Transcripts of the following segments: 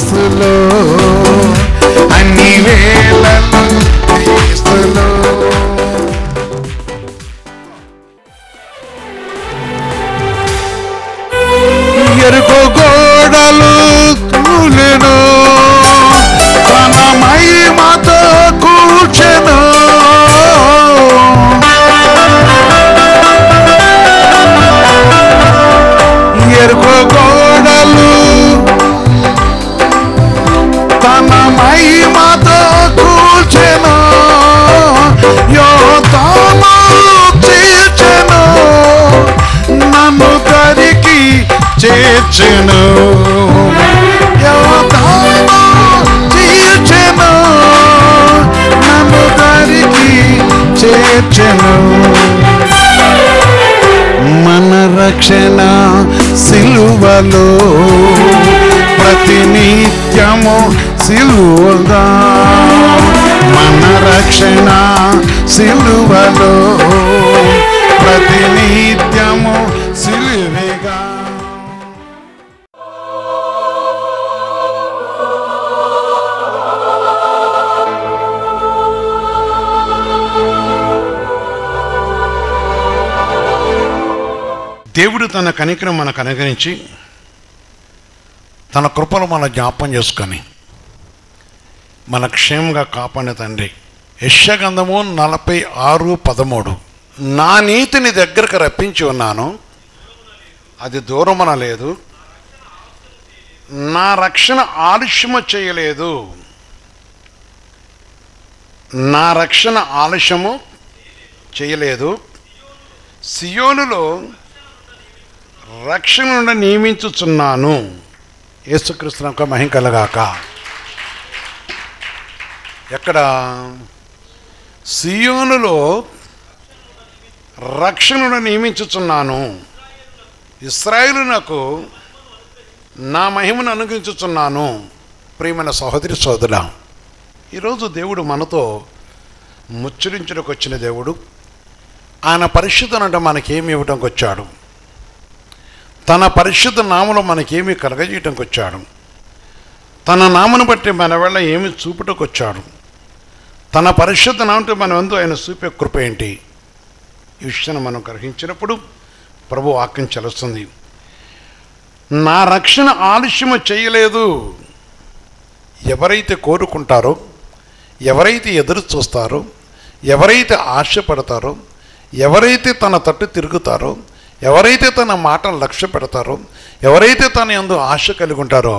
యేసులో అన్ని వేళలో యేసులో. ఎరుకో గోడలు కూలెను, తన మహిమతో కూర్చెను. ఎరుకో గోడలు తన మహిమతో కూర్చెను, యోధాను తీర్చెను, నన్ను దరికి చేర్చెను. యోధాను తీర్చెను, నన్ను దరికి చేర్చెను. మన రక్షణ సిలువలో ప్రతినిత్యము సిలువగా, మన రక్షణ సిలువలో ప్రతినిత్యము సిలువేగా. దేవుడు తన కనికరం మనకు అనుగ్రహించి తన కృపను మన జ్ఞాపం చేసుకొని మన క్షేమంగా కాపాడిన తండ్రి. యెషయా గ్రంథము 46:13. నా నీతిని దగ్గరకు రప్పించి ఉన్నాను, అది దూరమున లేదు, నా రక్షణ ఆలస్యము చేయలేదు. నా రక్షణ ఆలస్యము చేయలేదు. సియోనులో రక్షణ నుండి నియమించుచున్నాను. యేసుక్రీస్తునకు మహిమ కలుగాక. ఎక్కడ? సియోనులో రక్షణ నుండి నియమించుచున్నాను. ఇశ్రాయేలునకు నా మహిమను అనుగ్రహించుచున్నాను. ప్రియమైన సహోదరి సోదరుడా, ఈరోజు దేవుడు మనతో ముచ్చరించడానికి వచ్చిన దేవుడు. ఆయన పరిశుద్ధనంటే మనకేమి ఇవ్వడానికి వచ్చాడు? తన పరిశుద్ధ నామలో మనకేమీ కలగజేయటానికి వచ్చాడు. తన నామను బట్టి మన వల్ల ఏమి చూపుటకు వచ్చాడు. తన పరిశుద్ధ నామంతో మనం ఎందు ఆయన చూపే కృప ఏంటి? ఈ విషయాన్ని మనం గ్రహించినప్పుడు ప్రభు వాక్యం చలుస్తుంది. నా రక్షణ ఆలస్యము చేయలేదు. ఎవరైతే కోరుకుంటారో, ఎవరైతే ఎదురు చూస్తారో, ఎవరైతే ఆశపడతారో, ఎవరైతే తన తట్టు తిరుగుతారో, ఎవరైతే తన మాటను లక్ష్య పెడతారో, ఎవరైతే తన యందు ఆశ కలిగి ఉంటారో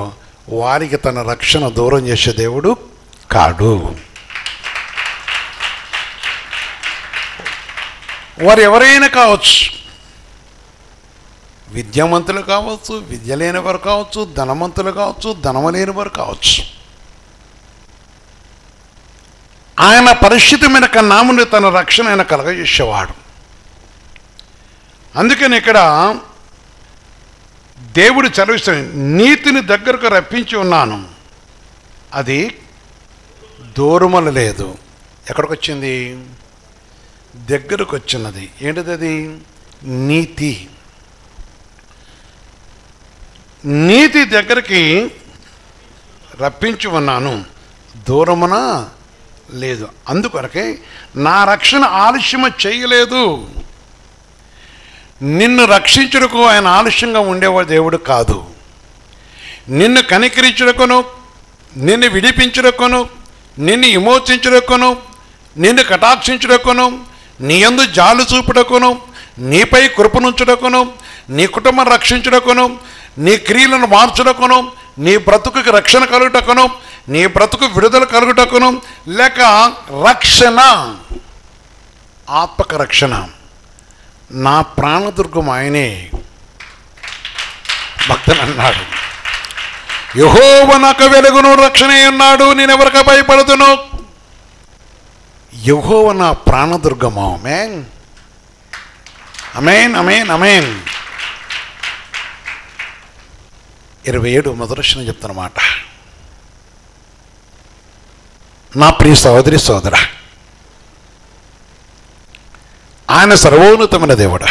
వారికి తన రక్షణ దూరం చేసే దేవుడు కాడు. వారు ఎవరైనా కావచ్చు, విద్యావంతులు కావచ్చు, విద్య లేని వారు కావచ్చు, ధనవంతులు కావచ్చు, ధనము లేని వారు కావచ్చు. ఆయన పరిశుద్ధమైన నామమును తన రక్షణ ఆయన కలగజేసేవాడు. అందుకని ఇక్కడ దేవుడు చదివిస్తాడు, నీతిని దగ్గరకు రప్పించి ఉన్నాను, అది దూరముల లేదు. ఎక్కడికి వచ్చింది? దగ్గరకు వచ్చినది. ఏంటిది అది? నీతి. నీతి దగ్గరికి రప్పించి ఉన్నాను, దూరమున లేదు. అందుకొరకే నా రక్షణ ఆలస్యము చేయలేదు. నిన్ను రక్షించుటకు ఆయన ఆలస్యంగా ఉండేవాడు దేవుడు కాదు. నిన్ను కనికరించుటకును, నిన్ను విడిపించుటకును, నిన్ను విమోచించుటకును, నిన్ను కటాక్షించుటకును, నీ యందు జాలు చూపుటకును, నీపై కృపనుంచుటకును, నీ కుటుంబం రక్షించుటకును, నీ క్రియలను మార్చుటకును, నీ బ్రతుకుకి రక్షణ కలుగుటకును, నీ బ్రతుకు విడుదల కలుగుటకును, లేక రక్షణ, ఆత్మక రక్షణ, నా ప్రాణదుర్గం ఆయనే. భక్తులు అన్నాడు, యెహోవా నాకు వెలుగును రక్షణ అన్నాడు, నేను ఎవరికి భయపడుతును? యెహోవా నా ప్రాణదుర్గము. ఆమేన్, ఆమేన్, ఆమేన్, ఆమేన్. 27 మొదటి వచనం చెప్తున్నమాట. నా ప్రియ సహోదరి సోదర, ఆయన సర్వోన్నతమైన దేవుడు,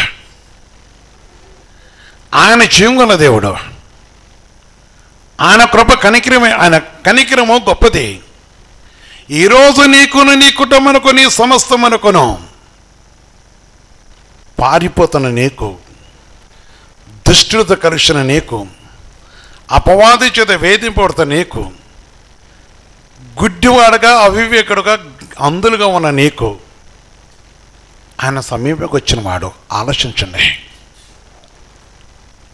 ఆయన జీవంగల దేవుడు, ఆయన కృప కనికరమే, ఆయన కనికరము గొప్పది. ఈరోజు నీకును, నీ కుటుంబమునకు, నీ సమస్తమునకును పారిపోతున్న నీకు, దుష్టులతో కలిసిన నీకు, అపవాది చేత వేధింపబడుతున్న నీకు, గుడ్డివాడుగా అవివేకుడుగా అందులుగా ఉన్న నీకు ఆయన సమీపంలోకి వచ్చిన వాడు. ఆలోచించండి,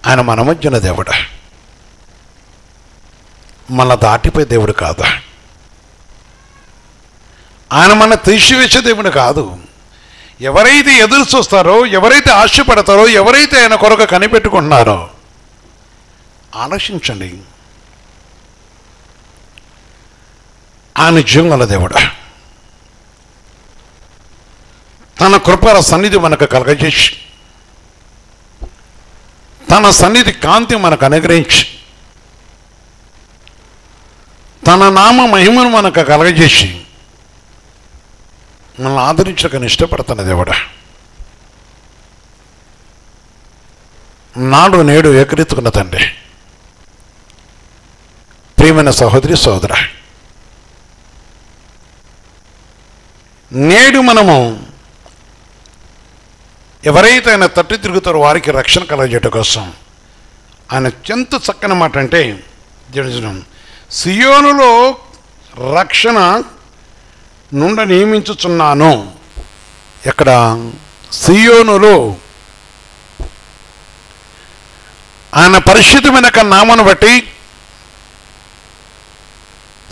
ఆయన మన మధ్యన దేవుడు, మన దాటిపోయే దేవుడు కాదు. ఆయన మన తీసివేసే దేవుడు కాదు. ఎవరైతే ఎదురు చూస్తారో, ఎవరైతే ఆశపడతారో, ఎవరైతే ఆయన కొరకు కనిపెట్టుకుంటున్నారో ఆలోచించండి, ఆయన జీవగల దేవుడు. తన కృపల సన్నిధి మనకు కలగజేసి, తన సన్నిధి కాంతి మనకు అనుగ్రహించి, తన నామ మహిమను మనకు కలగజేసి మనల్ని ఆదరించక ఇష్టపడుతున్న దేవుడు. నాడు నేడు ఏకరీతుకున్న తండ్రి, ప్రియమైన సహోదరి సోదర, నేడు మనము ఎవరైతే ఆయన తట్టి తిరుగుతారో వారికి రక్షణ కలగజేయటం కోసం ఆయన ఎంత చక్కని మాట అంటే, సియోనులో రక్షణ నుండి నియమించుచున్నాను. ఎక్కడ? సియోనులో ఆయన పరిశుద్ధమైన నామను బట్టి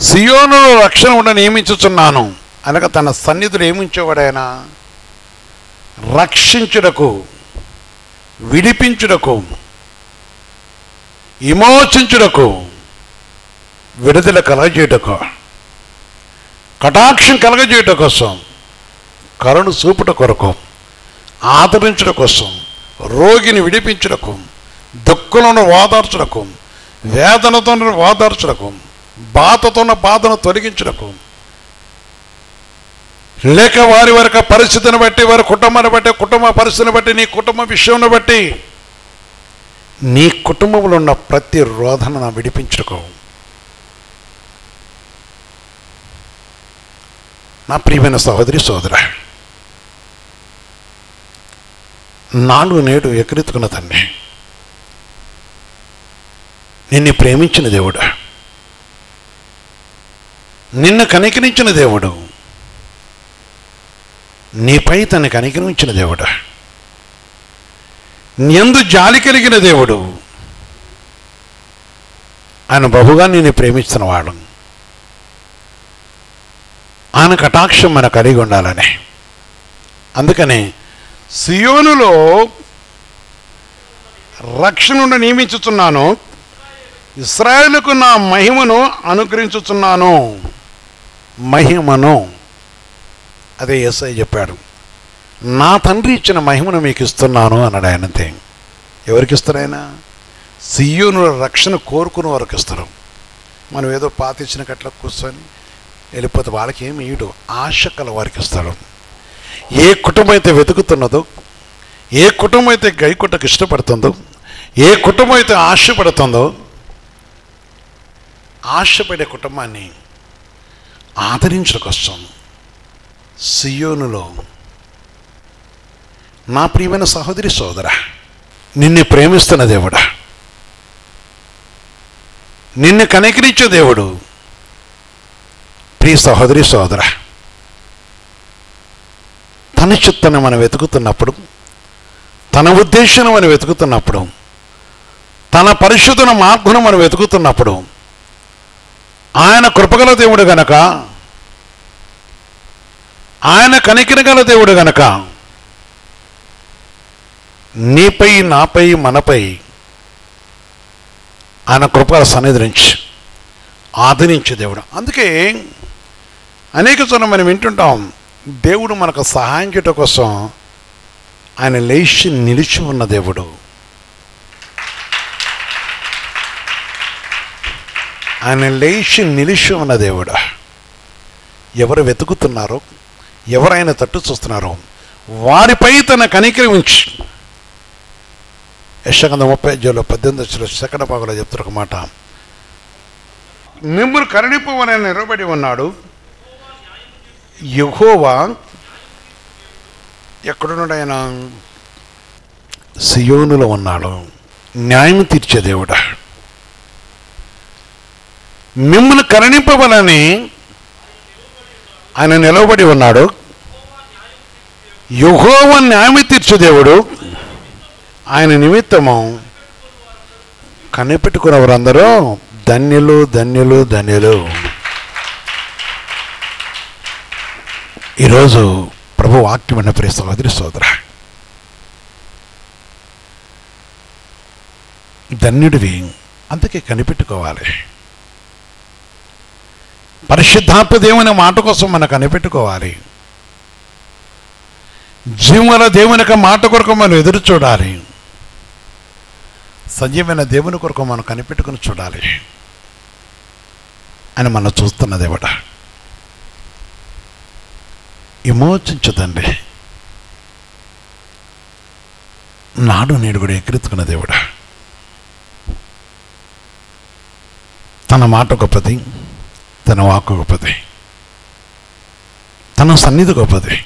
సియోనులో రక్షణ ఉండ నియమించుచున్నాను అనగా తన సన్నిధులు ఏమించేవాడైనా రక్షించుటకు, విడిపించుటకు, విమోచించుటకు, విడుదల కలగజేయటకు, కటాక్షం కలగజేయట కోసం, కరుణ చూపుట కొరకు, ఆదరించడం కోసం, రోగిని విడిపించుటకు, దుఃఖంలో ఓదార్చుటకు, వేదనతో ఓదార్చుటకు, బాధతో బాధను తొలగించుటకు, లేక వారి వరకు పరిస్థితిని బట్టి, వారి కుటుంబాన్ని బట్టి, కుటుంబ పరిస్థితిని బట్టి, నీ కుటుంబ విషయంను బట్టి, నీ కుటుంబంలో ఉన్న ప్రతి రోధనను విడిపించుటకు నా ప్రియమైన సహోదరి సోదర, నాడు నేడు ఎకరెత్తుకున్న తండ్రి, నిన్ను ప్రేమించిన దేవుడు, నిన్ను కనికరించిన దేవుడు, నీపై తను కనికరించిన దేవుడు, నీ జాలి కలిగిన దేవుడు, ఆయన బహుగా నిన్ను ప్రేమిస్తున్నవాడు. ఆయన కటాక్షం మన కలిగి ఉండాలని, అందుకని సియోనులో రక్షణను నియమించుతున్నాను, ఇశ్రాయేలుకు నా మహిమను అనుగ్రహించుతున్నాను. మహిమను అదే యేసయ్య చెప్పాడు, నా తండ్రి ఇచ్చిన మహిమను మీకు ఇస్తున్నాను అన్నాడు. ఆయన అంతే. ఎవరికి ఇస్తారు? ఆయన సియోనులో రక్షణ కోరుకున్న వారికి ఇస్తారు. మనం ఏదో పాతిచ్చిన కట్ల కూర్చొని వెళ్ళిపోతే వాళ్ళకి ఏమి ఇయ్యడు, ఆశ కల వారికి ఇస్తాడు. ఏ కుటుంబం అయితే వెతుకుతున్నదో, ఏ కుటుంబం అయితే గైకొట్టకు ఇష్టపడుతుందో, ఏ కుటుంబం అయితే ఆశపడుతుందో, ఆశపడే కుటుంబాన్ని ఆదరించడం కోసం సియోనులో నా ప్రియమైన సహోదరి సోదర, నిన్ను ప్రేమిస్తున్న దేవుడా, నిన్ను కనికరించే దేవుడు, ప్రియ సహోదరి సోదర, తన చిత్తాన్ని మనం వెతుకుతున్నప్పుడు, తన ఉద్దేశాన్ని మనం వెతుకుతున్నప్పుడు, తన పరిశుద్ధన మార్పును మనం వెతుకుతున్నప్పుడు, ఆయన కృపగల దేవుడు గనక, ఆయన కనికరగల దేవుడు గనక నీపై, నాపై, మనపై ఆయన కృపగల సన్నిధించి ఆదరించే దేవుడు. అందుకే అనేక సార్లు మనం వింటుంటాం, దేవుడు మనకు సహాయం చేయడం కోసం ఆయన లేచి నిలిచి ఉన్న దేవుడు. ఆయన లేచి నిలిచి ఉన్న దేవుడు. ఎవరు వెతుకుతున్నారో, ఎవరైనా తట్టు చూస్తున్నారో వారిపై తన కనికరించి, యెషయా 30:18 సెకండ్ భాగంలో చెప్తారు ఒక మాట, మిమ్మును కరుణింపవలెనని నిలబడి ఉన్నాడు. యెహోవా ఎక్కడున్నాడు? ఆయన సియోనులో ఉన్నాడు. న్యాయం తీర్చే దేవుడా. మిమ్మల్ని కరుణింపవలని ఆయన నిలబడి ఉన్నాడు. యెహోవా న్యాయం తీర్చే దేవుడు. ఆయన నిమిత్తము కనిపెట్టుకున్న వారందరూ ధన్యులు, ధన్యులు, ధన్యులు. ఈరోజు ప్రభు వాక్యం అన్న ప్రియ సహోదరి సోదరా, ధన్యుడివి. అందుకే కనిపెట్టుకోవాలి. పరిశుద్ధాత్మ దేవుని మాట కోసం మనం కనిపెట్టుకోవాలి. జీవన దేవుని యొక్క మాట కొరకు మనం ఎదురు చూడాలి. సజీవమైన దేవుని కొరకు మనం కనిపెట్టుకుని చూడాలి అని మనం చూస్తున్న దేవుడా. విమోచించదండి. నాడు నేడు కూడా ఎగిరెత్తుకున్న దేవుడా. తన మాట గొప్పది, తన వాక్కు గొప్పది, తన సన్నిధి గొప్పది,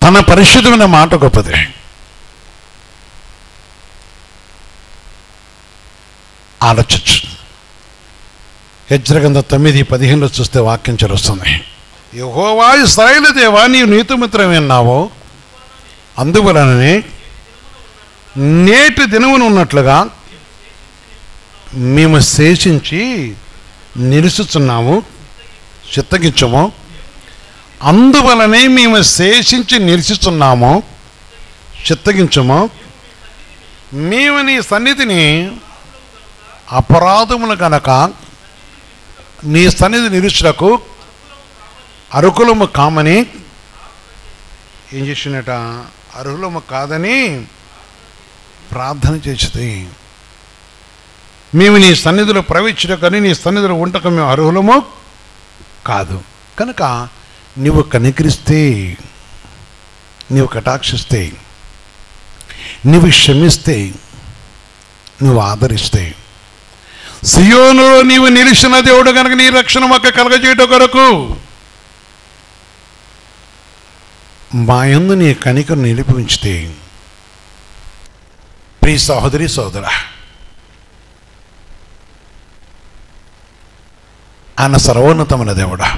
తన పరిశుద్ధమైన మాట గొప్పది. ఆలోచించు. హెజ్రా గ్రంథం 9:15 చూస్తే వాక్యం చదువుతుంది. యెహోవా ఇశ్రాయేలు దేవా, నీవు నీతిమంతుడవై ఉన్నావు, అందువలననే నేటి దినమున ఉన్నట్లుగా మేము శేషించి నిలుచుచున్నాము. చిత్తగించము. అందువలనే మేము శేషించి నిలుచుచున్నాము, చిత్తగించము. మేము నీ సన్నిధిని అపరాధములు కనుక నీ సన్నిధి నిలుచుటకు అర్హులము కామని ఏం చేసినట? అర్హులము కాదని ప్రార్థన చేసింది. మేము నీ సన్నిధిలో ప్రవేశించకని, నీ సన్నిధిలో ఉండక మేము అర్హులము కాదు. కనుక నీవు కనికరిస్తే, నీవు కటాక్షిస్తే, నీవు క్షమిస్తే, నువ్వు ఆదరిస్తే, సియోనులో నీవు నిలిచిన దేవుడు కనుక నీ రక్షణ మాకు కలగజేయట కొరకు మా యందు నీ కనికను నిలిపి ఉంచితే, ప్రియ సహోదరి సోదరా, ఆయన సర్వోన్నతమైన దేవుడా.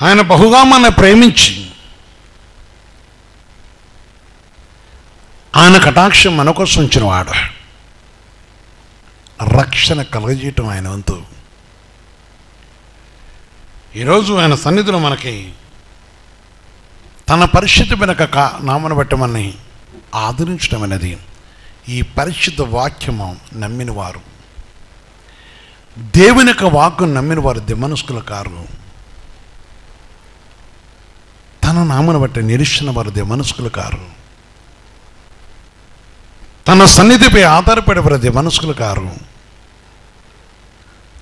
ఆయన బహుగా మన ప్రేమించి ఆయన కటాక్షం మన కోసం ఉంచినవాడు. రక్షణ కలగజేయటం ఆయన వంతు. ఈరోజు ఆయన సన్నిధిలో మనకి తన పరిశుద్ధమైన నామను బట్టి మనని ఆదరించడం అనేది, ఈ పరిశుద్ధ వాక్యము నమ్మిన వారు, దేవుని యొక్క వాక్కును నమ్మిన వారు దిమనస్కుల కారు. తన నామను బట్టి నిరీక్షణ వారు దిమనస్కుల కారు. తన సన్నిధిపై ఆధారపడేవారు మనస్కులు కారు.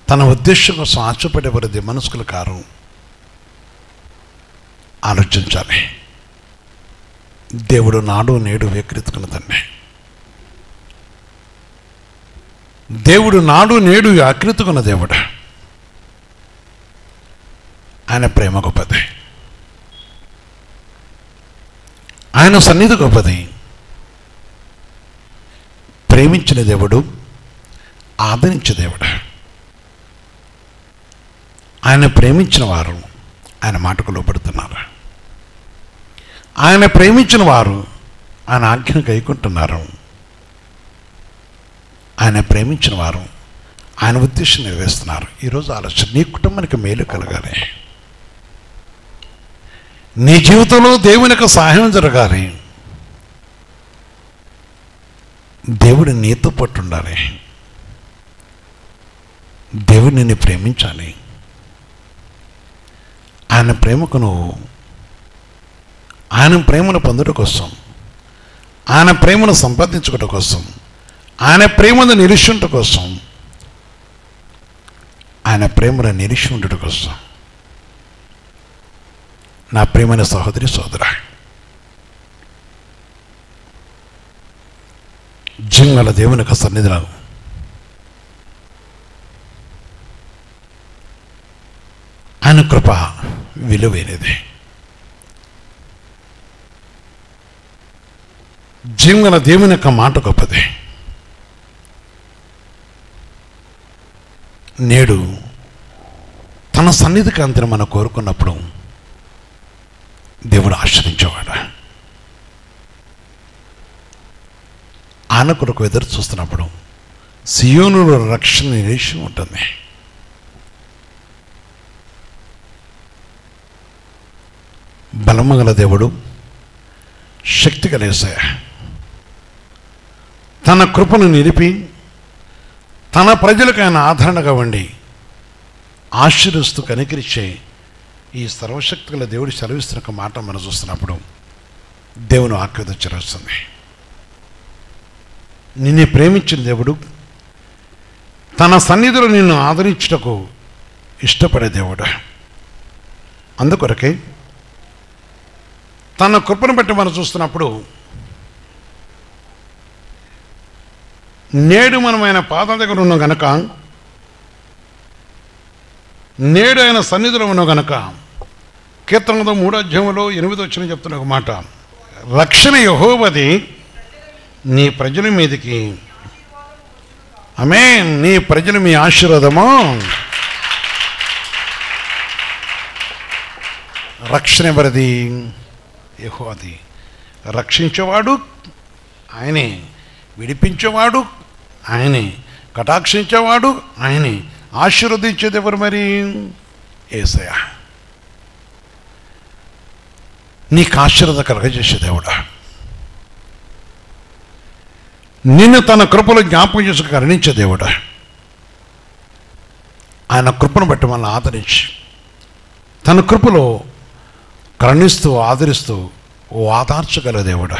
తన ఉద్దేశం కోసం ఆశపడేవారు మనస్కులు కారు. ఆలోచించాలి. దేవుడు నాడు నేడు వేకరెత్తుకున్నదండి. దేవుడు నాడు నేడు ఆకృతుకున్న దేవుడు. ఆయన ప్రేమ గొప్పది, ఆయన సన్నిధి గొప్పది. ప్రేమించిన దేవుడు, ఆదరించే దేవుడు. ఆయన ప్రేమించిన వారు ఆయన మాటకు లోబడుతున్నారు. ఆయన ప్రేమించిన వారు ఆయన ఆజ్ఞను గైకుంటున్నారు. ఆయన ప్రేమించిన వారు ఆయన ఉద్దేశం నెరవేరుస్తున్నారు. ఈరోజు ఆలోచన, నీ కుటుంబానికి మేలు కలగాలి, నీ జీవితంలో దేవునికి సహాయం జరగాలి, దేవుడు నీతో పట్టు ఉండాలి, దేవుడు నిన్ను ప్రేమించాలి. ఆయన ప్రేమకు నువ్వు, ఆయన ప్రేమను పొందడం కోసం, ఆయన ప్రేమను సంపాదించుకోవడం కోసం, ఆయన ప్రేమను నిరీక్షించడం కోసం, ఆయన ప్రేమను నిరీక్షి ఉండటం కోసం, నా ప్రేమైన సహోదరి సోదరా, జీవగల దేవుని యొక్క సన్నిధిలో ఆయన కృప విలువైనది. జీవగల దేవుని యొక్క మాట గొప్పది. నేడు తన సన్నిధికి అంతని మనం కోరుకున్నప్పుడు దేవుడు ఆశ్రయించేవాడు. ఆయన కొరకు ఎదురు చూస్తున్నప్పుడు సియోనులో రక్షణ నిరీక్షణ ఉంటుంది. బలమగల దేవుడు, శక్తి గల యేసయ్య తన కృపను నిలిపి తన ప్రజలకు ఆయన ఆదరణగా ఉండి ఆశీర్వదిస్తూ కనికరించే ఈ సర్వశక్తి గల దేవుడు సెలవిస్తున్న ఒక మాట మనం చూస్తున్నప్పుడు దేవుని ఆఖ్యాత చెరవస్తుంది. నిన్ను ప్రేమించిన దేవుడు, తన సన్నిధిలో నిన్ను ఆదరించుటకు ఇష్టపడే దేవుడు. అందుకొరకే తన కృపను బట్టి మనం చూస్తున్నప్పుడు నేడు మనం ఆయన పాదాల దగ్గర ఉన్నాం గనక, నేడు ఆయన సన్నిధిలో ఉన్నాం గనక కీర్తనలో 3వ అధ్యాయంలో 8వ వచనం చెప్తున్న ఒక మాట, రక్షణ యెహోవాది నీ ప్రజల మీదకి, ఆమేన్, నీ ప్రజలు మీ ఆశీర్వాదము. రక్షణ ఎవరిది? యెహోవాది. రక్షించేవాడు ఆయనే, విడిపించేవాడు ఆయనే, కటాక్షించేవాడు ఆయనే, ఆశీర్వదించేది ఎవరు మరి? యేసయ్య. నీకు ఆశీర్వాద కలగజేసే దేవుడా, నిన్ను తన కృపలో జ్ఞాపకం చేసుకు కరుణించే దేవుడా, ఆయన కృపను బట్టి మనల్ని ఆదరించి తన కృపలో కరుణిస్తూ ఆదరిస్తూ ఓదార్చగల దేవుడా.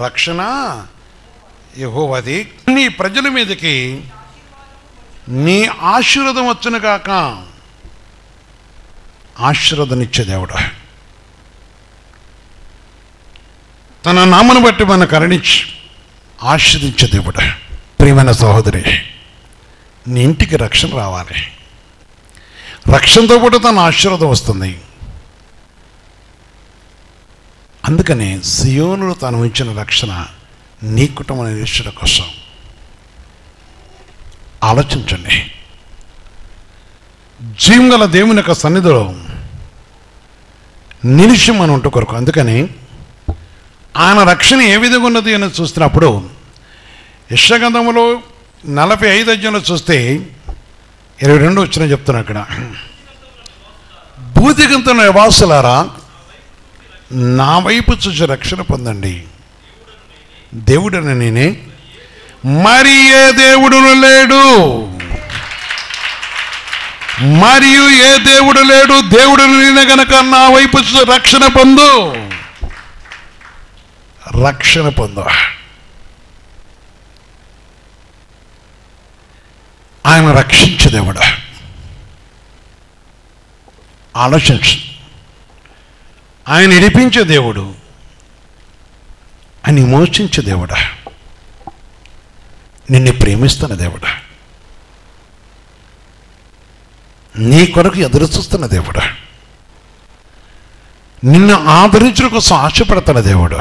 రక్షణ యెహోవాది, నీ ప్రజల మీదకి నీ ఆశీర్వాదం వచ్చును కాక. ఆశీర్వాదనిచ్చే దేవుడా, తన నామను బట్టి మన కరుణించి ఆశీర్వదించే దేవుడా. ప్రియమైన సహోదరి, నీ ఇంటికి రక్షణ రావాలి. రక్షణతో పాటు తన ఆశీర్వాదం వస్తుంది. అందుకని సియోనులో తాను ఉంచిన రక్షణ నీ కుటుంబం నిరీక్షణ కోసం ఆలోచించండి. జీవగల దేవుని యొక్క సన్నిధిలో నిలిచి మనం ఉంటూ కొరకు. అందుకని ఆయన రక్షణ ఏ విధంగా ఉన్నది అని చూస్తున్నప్పుడు యెషయా గ్రంథంలో 45వ అధ్యాయంలో చూస్తే 22వ వచనం చెప్తున్నా. అక్కడ భూదిగంతుల నివాసులారా నా వైపు చూసి రక్షణ పొందండి, దేవుడని నేనే, మరి ఏ దేవుడును లేడు, మరియు ఏ దేవుడు లేడు, దేవుడు నేనే గనక నా వైపు చూసి రక్షణ పొందు. రక్షణ పొందు. ఆయన రక్షించే దేవుడు. ఆలోచించు, ఆయన విడిపించే దేవుడు, ఆయన విమోచించే దేవుడా, నిన్ను ప్రేమిస్తున్న దేవుడా, నీ కొరకు ఎదురు చూస్తున్న దేవుడా, నిన్ను ఆదరించడం కోసం ఆశపడుతున్న దేవుడు.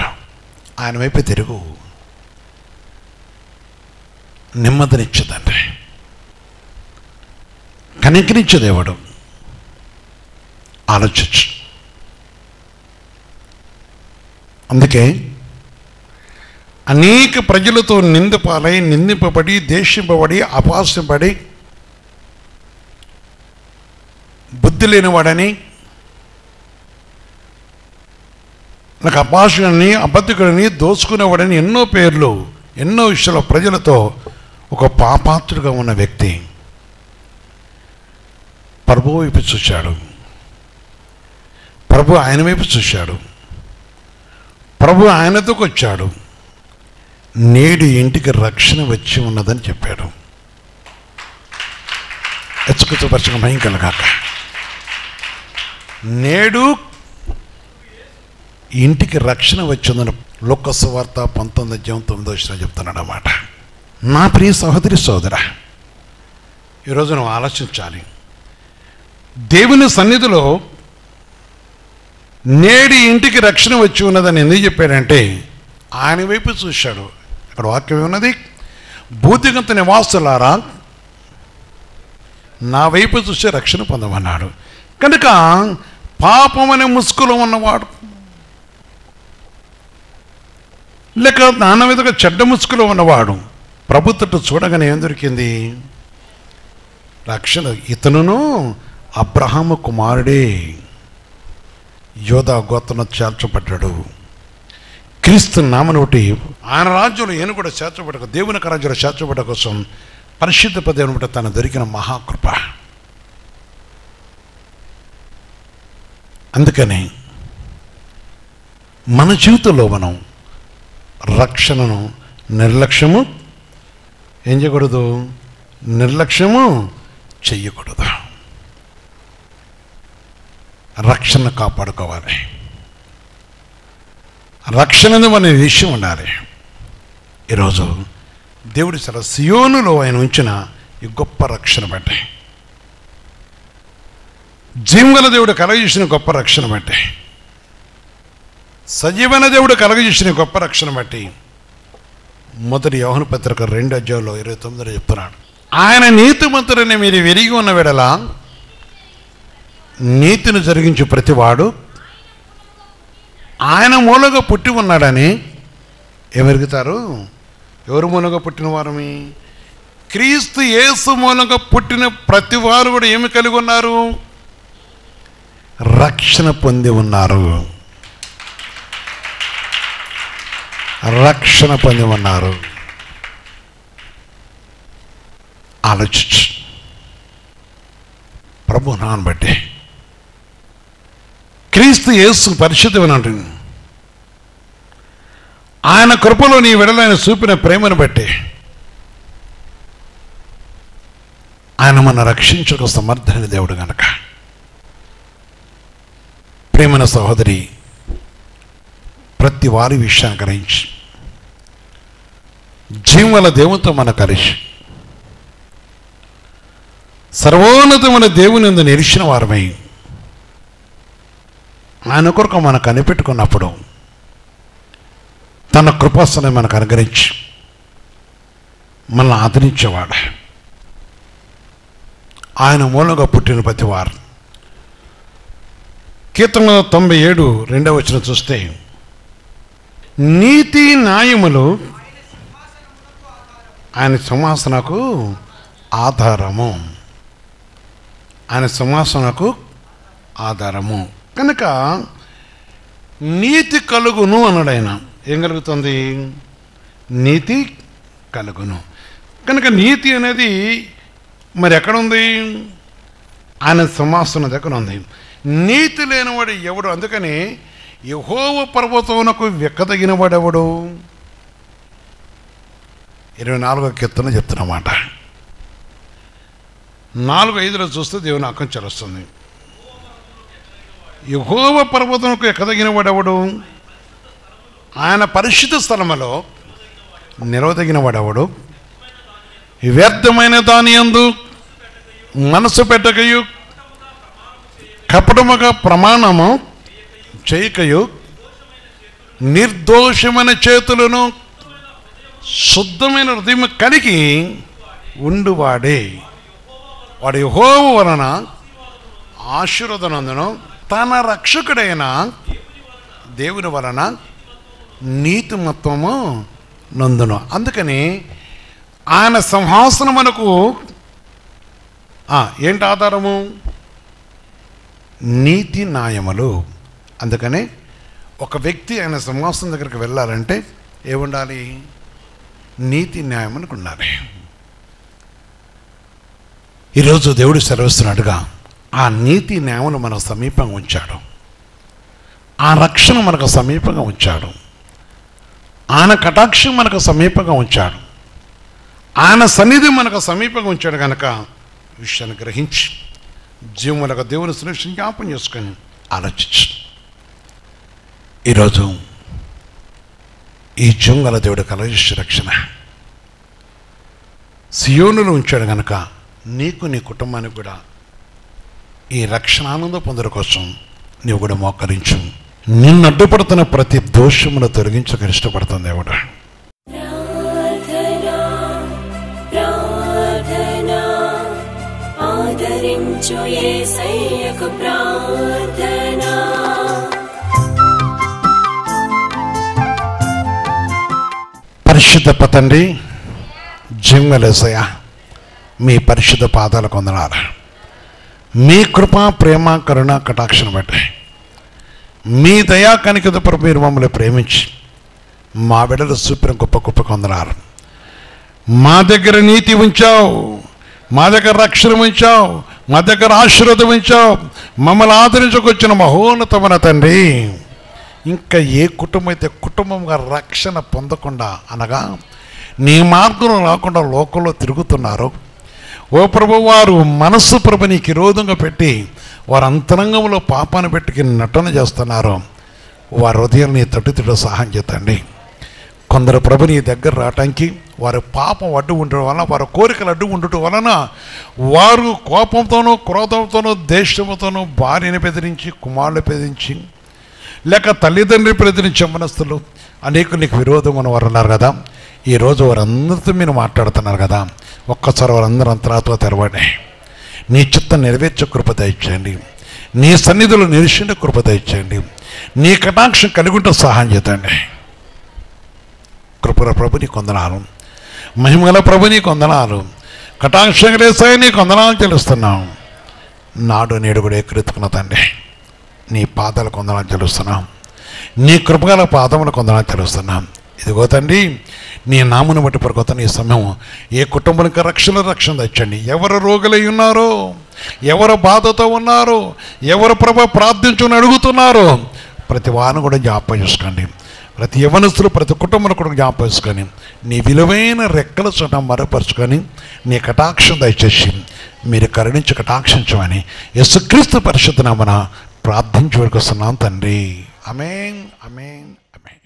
ఆయన వైపు తిరుగు, నెమ్మదినిచ్చేదండి, కనికరించే దేవుడు. ఆలోచించు. అందుకే అనేక ప్రజలతో నిందపాలై, నిందింపబడి, దేశింపబడి, అపహాస్యపడి, బుద్ధి లేనివాడని, నాకు అపహాస్యుడని, అబద్ధికుడని, దోచుకునేవాడని ఎన్నో పేర్లు, ఎన్నో విషయాల ప్రజలతో ఒక పాపాత్రుడుగా ఉన్న వ్యక్తి ప్రభు వైపు చూశాడు. ప్రభు ఆయన వైపు చూశాడు. ప్రభు ఆయనతో వచ్చాడు. నేడు ఇంటికి రక్షణ వచ్చి ఉన్నదని చెప్పాడు. హెచ్చుకపరచక భయం కలగాక. నేడు ఇంటికి రక్షణ వచ్చిందని లోక సువార్త 19వ అధ్యాయం 9వ వచనం చెప్తున్నాడు అన్నమాట. నా ప్రియ సహోదరి సోదరా, ఈరోజు నువ్వు ఆలోచించాలి. దేవుని సన్నిధిలో నేడి ఇంటికి రక్షణ వచ్చి ఉన్నదని ఎందుకు చెప్పాడంటే ఆయన వైపు చూశాడు. అక్కడ వాక్యం ఉన్నది, భూదిగంత నివాసులారా నా వైపు చూసి రక్షణ పొందమన్నాడు. కనుక పాపం అనే ముసుగులో ఉన్నవాడు, లేక నాన్న మీదగా చెడ్డ ముసుగులో ఉన్నవాడు ప్రభుత్వం చూడగానే ఏం దొరికింది? రక్షణ. ఇతనును అబ్రహాము కుమారుడే, యోధా గోత్రంలో చేర్చబడ్డాడు. క్రీస్తు నామను ఒకటి ఆయన రాజ్యంలో ఈయన కూడా చేర్చబడ్డ, దేవుని రాజ్యంలో చేర్చబడ్డ కోసం పరిశుద్ధ పదేవుని బట్టి తను దొరికిన మహాకృప. అందుకని మన జీవితంలో మనం రక్షణను నిర్లక్ష్యము ఏం చేయకూడదు? నిర్లక్ష్యము చెయ్యకూడదు. రక్షణ కాపాడుకోవాలి. రక్షణ అనే విషయం ఉండాలి. ఈరోజు దేవుడి సియోనులో ఆయన ఉంచిన ఈ గొప్ప రక్షణ బట్టి, జీవగల దేవుడు కలగజేసిన గొప్ప రక్షణ బట్టి, సజీవన దేవుడు కలగజేసిన గొప్ప రక్షణ బట్టి మొదటి యోహాను పత్రిక 2:29 చెప్తున్నాడు, ఆయన నీతిమంతుడని మీరు విరిగి ఉన్న వెడల నీతిని జరిగించు ప్రతివాడు ఆయన మూలంగా పుట్టి ఉన్నాడని ఏమెరుగుతారు? ఎవరు మూలంగా పుట్టిన వారమి? క్రీస్తు యేసు మూలంగా పుట్టిన ప్రతి వారు కూడా ఏమి కలిగి ఉన్నారు? రక్షణ పొంది ఉన్నారు. రక్షణ పొంది ఉన్నారు. ఆలోచించు. ప్రభు నాన్న బట్టి క్రీస్తు యేసు పరిశుద్ధమైన ఆయన కృపలో నీ విడలైన చూపిన ప్రేమను బట్టి ఆయన మన రక్షించక సమర్థమైన దేవుడు గనక, ప్రేమన సహోదరి, ప్రతి వారి విషయాన్ని గ్రహించి జీవన దేవునితో మన కలిసి సర్వోన్నతమైన దేవుని యందు నిలిచిన వారమై ఆయన కొరకు మనం కనిపెట్టుకున్నప్పుడు తన కృపాసనం మనకు అనుగ్రహించి మనల్ని ఆదరించేవాడు. ఆయన మూలంగా పుట్టిన ప్రతి వారు. కీర్తన 97:2 చూస్తే, నీతి న్యాయములు ఆయన సింహాసనకు ఆధారము. ఆయన సింహాసనకు ఆధారము. కనుక నీతి కలుగును అన్నాడు ఆయన. ఏం కలుగుతుంది? నీతి కలుగును. కనుక నీతి అనేది మరి ఎక్కడుంది? ఆయన సింహాసనం దగ్గర ఉంది. నీతి లేనివాడు ఎవడు? అందుకని యెహోవా పర్వతమునకు వెక్కదగిన వాడెవడు? 24వ కీర్తన చెప్తున్నమాట. 4:5 చూస్తే దేవుని ఆకం చలుస్తుంది. యెహోవా పర్వతమునకు ఎక్కదగిన వాడెవడు? ఆయన పరిశుద్ధ స్థలములో నిలవదగిన వాడెవడు? వ్యర్థమైన దాని యందు మనసు పెట్టకయు కపటముగా ప్రమాణము చేయకయు నిర్దోషమైన చేతులను శుద్ధమైన హృదయం కలిగి ఉండువాడే. వాడు యెహోవా వలన ఆశీర్వాదనందును తన రక్షకుడైన దేవుని వలన నీతిమత్వము నందును. అందుకని ఆయన సింహాసనమునకు ఏంటి ఆధారము? నీతి న్యాయములు. అందుకని ఒక వ్యక్తి ఆయన సింహాసనం దగ్గరికి వెళ్ళాలంటే ఏముండాలి? నీతి న్యాయములకు ఉండాలి. ఈరోజు దేవుడు సెలవిస్తున్నట్టుగా ఆ నీతి న్యాయమును మనకు సమీపంగా ఉంచాడు. ఆ రక్షణ మనకు సమీపంగా ఉంచాడు. ఆయన కటాక్షం మనకు సమీపంగా ఉంచాడు. ఆయన సన్నిధి మనకు సమీపంగా ఉంచాడు. కనుక విషయాన్ని గ్రహించి జీవములకు దేవుని సురక్షణ జ్ఞాపం చేసుకొని ఆలోచించు. ఈరోజు ఈ జీవగల దేవుడు కలగజేసే రక్షణ సియోనులో ఉంచాడు కనుక నీకు నీ కుటుంబానికి కూడా ఈ రక్షణానందం పొందడం కోసం నీవు కూడా మోకరించు. నిన్ను అడ్డుపడుతున్న ప్రతి దోషమును తొలగించక ఇష్టపడుతుంది దేవుడు. పరిశుద్ధ తండ్రి, జీవలేసయ్య, మీ పరిశుద్ధ పాదాలకు వందనాలు. మీ కృప, ప్రేమ, కరుణ, కటాక్షను బట్టి మీ దయా కనికతో మీరు మమ్మల్ని ప్రేమించి మా బిడ్డలు చూపిన గొప్ప గొప్ప వందనాలు. మా దగ్గర నీతి ఉంచావు, మా దగ్గర రక్షణ ఉంచావు, మా దగ్గర ఆశీర్వాదం ఉంచావు. మమ్మల్ని ఆదరించుకొచ్చిన మహోన్నతమైన తండ్రి, ఇంకా ఏ కుటుంబం అయితే కుటుంబంగా రక్షణ పొందకుండా అనగా నీ మార్గంలో రాకుండా లోకంలో తిరుగుతున్నారో, ఓ ప్రభు, వారు మనస్సు ప్రభు నీకు విరోధంగా పెట్టి వారు అంతరంగంలో పాపాన్ని పెట్టి నటన చేస్తున్నారు. వారి హృదయాన్ని తట్టుతిలో సహాయం చేతండి. కొందరు ప్రభు నీ దగ్గర రావటానికి వారి పాపం అడ్డు ఉండటం వలన, వారి కోరికలు అడ్డు ఉండటం వలన వారు కోపంతోనూ, క్రోధంతోనూ, దేశంతోనూ భార్యని బెదిరించి, కుమారుని బెదిరించి, లేక తల్లిదండ్రులు బెదిరించే మనస్తులు అనేకులు నీకు విరోధం అని వారు ఉన్నారు కదా. ఈరోజు వారందరితో మీరు మాట్లాడుతున్నారు కదా. ఒక్కసారి వారందరూ అంతరాత్మ తెరవండి. నీ చిత్తం నెరవేర్చే కృప దయచేయండి. నీ సన్నిధిలో నిలిచిన కృప దయచేయండి. నీ కటాక్షం కలిగి ఉంటే సహాయం చేతండి. కృపల ప్రభు నీకు వందనాలు, మహిమగల ప్రభు నీకు వందనాలు, కటాక్షం లేసాయి నీకు వందనాలు తెలుస్తున్నాం. నాడు నేడు కూడా ఎక్కరెత్తుకున్న తండ్రి, నీ పాదాలకు వందనాలు తెలుస్తున్నాం. నీ కృపగల పాదములకు వందనాలు తెలుస్తున్నాం. ఇదిగో తండ్రి, నీ నామును బట్టి పడుకోతాను. ఈ సమయం ఏ కుటుంబానికి రక్షణ తెచ్చండి. ఎవరు రోగులై ఉన్నారో, ఎవరు బాధతో ఉన్నారో, ఎవరు ప్రభు ప్రార్థించుని అడుగుతున్నారో ప్రతి వారిని కూడా జ్ఞాపకం చేసుకోండి. ప్రతి యవనస్తులు, ప్రతి కుటుంబాన్ని కూడా జ్ఞాపకం చేసుకొని నీ విలువైన రెక్కల చోట మరపరుచుకొని నీ కటాక్షం దయచేసి మీరు కరుణించి కటాక్షించమని యేసుక్రీస్తు పరిశుద్ధ నామమున ప్రార్థించి వస్తున్నాం తండ్రి. ఆమేన్, ఆమేన్, ఆమేన్.